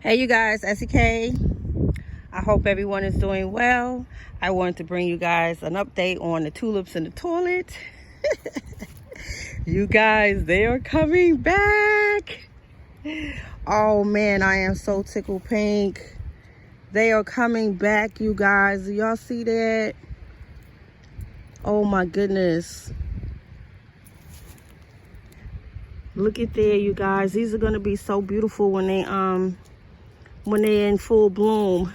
Hey you guys, SEK. I hope everyone is doing well. I wanted to bring you guys an update on the tulips in the toilet. You guys, they are coming back. Oh man, I am so tickled pink. They are coming back, you guys. Do y'all see that? Oh my goodness. Look at there, you guys. These are gonna be so beautiful when they're in full bloom.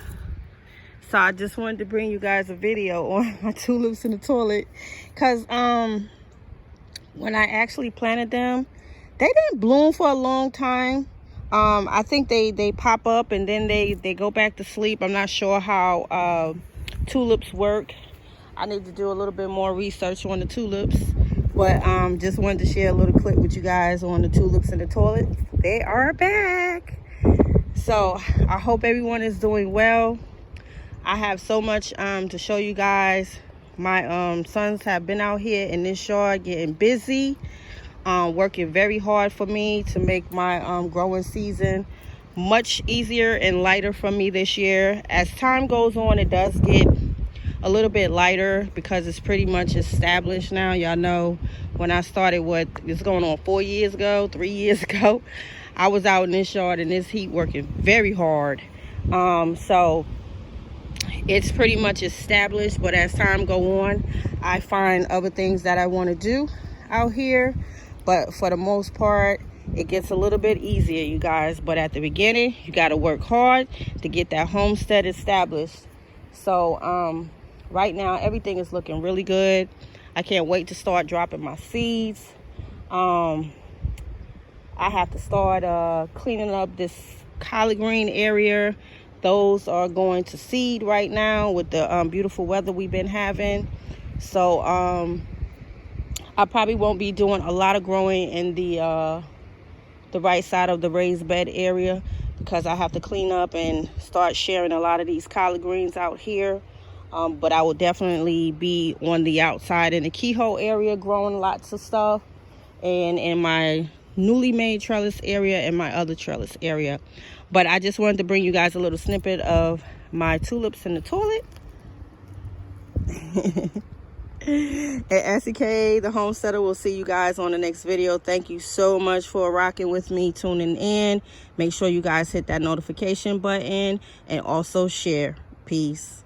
So I just wanted to bring you guys a video on my tulips in the toilet, because when I actually planted them, they didn't bloom for a long time. I think they pop up and then they go back to sleep. I'm not sure how tulips work. I need to do a little bit more research on the tulips, but just wanted to share a little clip with you guys on the tulips in the toilet. They are back. So I hope everyone is doing well. I have so much to show you guys. My sons have been out here in this yard getting busy, working very hard for me to make my growing season much easier and lighter for me this year. As time goes on, it does get a little bit lighter because it's pretty much established now. Y'all know when I started, what is going on, 3 years ago, I was out in this yard in this heat working very hard. So it's pretty much established, but as time go on, I find other things that I want to do out here. But for the most part, it gets a little bit easier, you guys. But at the beginning, you got to work hard to get that homestead established. So right now, everything is looking really good. I can't wait to start dropping my seeds. I have to start cleaning up this collard green area. Those are going to seed right now with the beautiful weather we've been having. So I probably won't be doing a lot of growing in the right side of the raised bed area, because I have to clean up and start sharing a lot of these collard greens out here. But I will definitely be on the outside in the keyhole area growing lots of stuff, and in my newly made trellis area and my other trellis area. But I just wanted to bring you guys a little snippet of my tulips in the toilet. At SEK, the homesteader, will see you guys on the next video. Thank you so much for rocking with me, tuning in. Make sure you guys hit that notification button and also share. Peace.